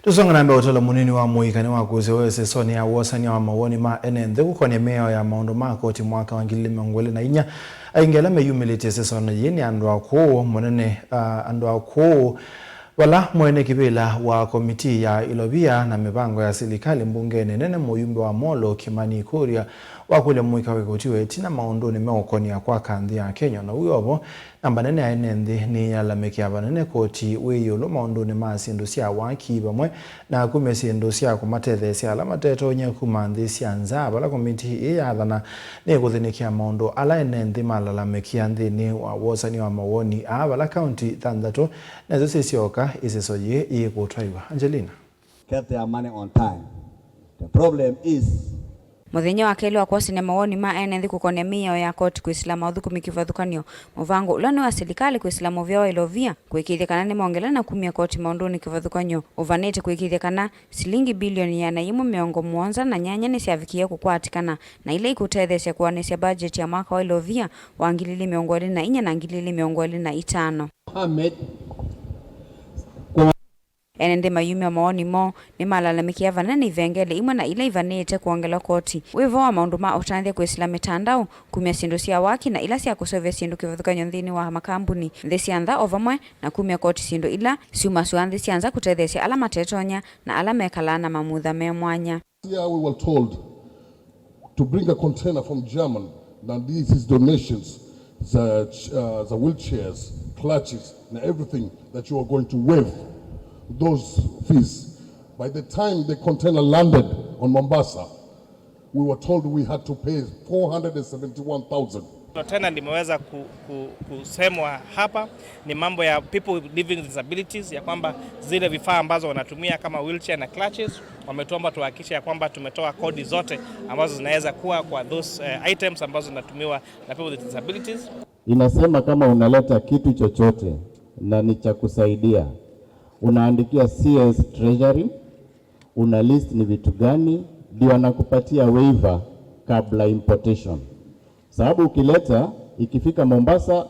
Tusongana mbe otola munini wa muikani wa kuzewe soni ya wasani wa mawoni ma enende kukone meo ya maondo makoti mwaka wangili mangwele na inya ingela me humility sesoni yeni andwa kuu mwenene andwa kuu wala mwene kibila wa komiti ya Ilovia na mipango ya serikali mbungeni nene muyumbe wa Molo Kimani Kuria wakule mwika wekotiwe tina maondoni meokoni ya kwa kandi ya Kenya na uyobo namba nene ya enende ni yalameki ya banene koti weyolo maondoni maasi ndosia wakiba mwe na kumesi ndosia kumatete siya alamateto nye kumandi siya nzaba la komiti iya adhana ni kuthinikia maondo ala enende malalameki ya ndini wa wasani wa mawoni wala county thandato na zose sioka isesoye iye kutwaiwa. Angelina. Get their money on time. The problem is Muthenya wa keli wa kwasi na mawoni ma enenthi kukone mio ya koti kuislamu uthuku mikivathukanio muvango ulani wa serikali kuislamu vyao Ilovia kuikithikana ni maongela na kumia koti maunduni kivathukanio uvanete kuikithikana silingi bilioni ya naimu miongo muonza na nyanya ni siavikia kukwatikana na ile ikutethesya kuwanisya budget ya mwaka wa Ilovia wa ngilili miongo na inya na ngilili miongo na itano. Enende mayumi wa maoni mo ni malalamikia vanani vengele imwe na ile ivanete kuongela koti wivo wa maundu ma otandhia kuisila mitandao kumia sindu siya waki na ila siya kusovya sindu kivathukanyo nthini wa makambuni nthi siantha ovamwe na kumia koti sindu ila siumasua nthi sianza kutethesya ala matetonya na ala mekalana mamutha me mwanya. Yeah, we were told to bring a container from German and this is donations, the wheelchairs, clutches and everything that you are going to waive those fees. By the time the container landed on Mombasa, we were told we had to pay 471,000. Tena limeweza kusemwa hapa ni mambo ya people living with disabilities ya kwamba zile vifaa ambazo wanatumia kama wheelchair na clutches wametuomba tuhakikishe ya kwamba tumetoa kodi zote ambazo zinaweza kuwa kwa those items ambazo zinatumiwa na people with disabilities. Inasema kama unaleta kitu chochote na ni cha kusaidia unaandikia CS Treasury, una list ni vitu gani, ndio anakupatia waiver kabla importation. Sababu ukileta ikifika Mombasa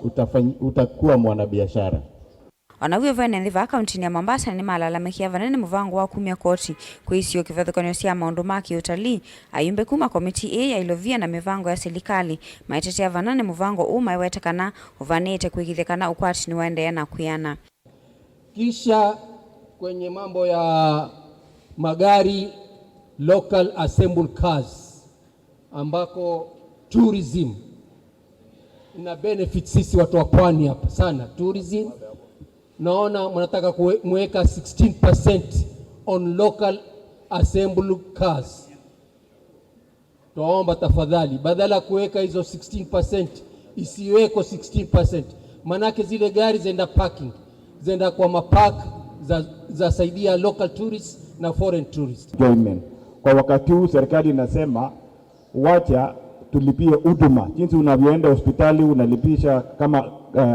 utakuwa mwanabiashara. Wanawe vanenthi va kaunti ya Mombasa ni malalamikia vanene muvango wa kumia koti kuisio kivathukanio sia maundu ma kiutalii ayumbe kuma komiti ya Ilovia na mivango ya serikali maitetea vanane muvango umaiwetekana uvanete kuigithekana ukwati ni waendelea na kuyana. Kisha kwenye mambo ya magari local assembled cars ambako tourism ina benefit sisi watu wa pwani hapa sana. Tourism naona mnataka kuweka 16% on local assembled cars. Tuomba tafadhali badala kuweka hizo 16% isiweko 16%, manake zile gari zenda parking zenda kwa mapark za saidia local tourists na foreign tourists. Kwa wakati huu serikali inasema wacha tulipie huduma. Jinsi unavyoenda hospitali unalipisha kama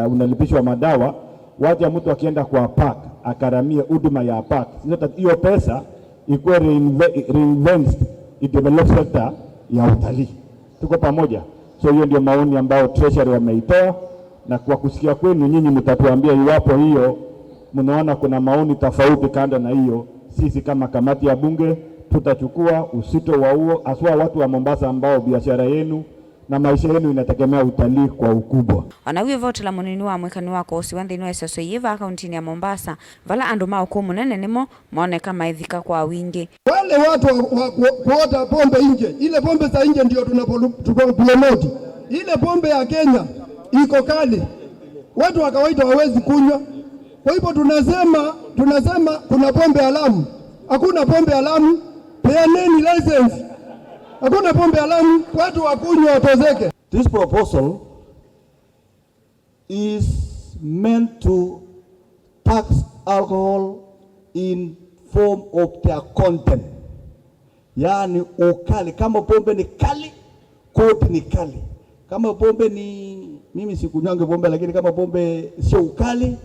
unalipishwa madawa, wacha mtu akienda kwa park akaramie huduma ya park. Sasa hiyo pesa ikuwe reinvest in develop sector ya utalii. Tuko pamoja. So hiyo ndio maoni ambayo Treasury wameitoa, na kwa kusikia kwenu nyinyi mtatuambia iwapo hiyo mnaona kuna maoni tofauti kando na hiyo. Sisi kama kamati ya bunge tutachukua usito wa huo, aswa watu wa Mombasa ambao biashara yenu na maisha yenu inategemea utalii kwa ukubwa. Wanawe vote la munini wa mwekani wako usiwande ino esoso yiva kaunti ya Mombasa vala andu mauku munene nimo maone kama ithika kwa wingi. Wale watu kuota pombe nje, ile pombe za nje ndio tunapromote. Ile pombe ya Kenya iko kali, watu wa kawaida hawezi kunywa. Kwa hivyo tunasema kuna pombe haramu. Hakuna pombe haramu, peaneni license. Hakuna pombe haramu, watu wakunywa watozeke. This proposal is meant to tax alcohol in form of their content. Yani ukali, kama pombe ni kali, kodi ni kali. Kama pombe ni, mimi sikunywange pombe, lakini kama pombe sio ukali,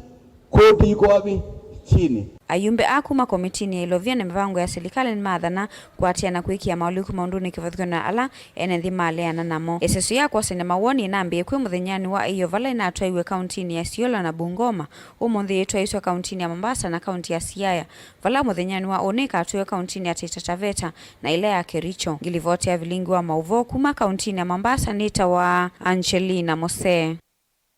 kodi iko wapi? Chini. ayumbe akuma komitini ya ilovia na mivango ya serikali ni madhana kuatia na kuikia mauliku maunduni kivathukio na ala ene thima aleana namo. Esesu ya kwa sene mawoni inambi kwe muthenyani wa iyo vala inatwaiwe kauntini ya Siola na Bungoma umundi itwaiswa kauntini ya Mombasa na kaunti ya Siaya vala muthenyani wa Oneka atwiwe kauntini ya Taita Taveta na ile ya Kericho. Ngilivote ya vilingi wa mauvo kuma kauntini ya Mombasa nita wa Angelina Mose.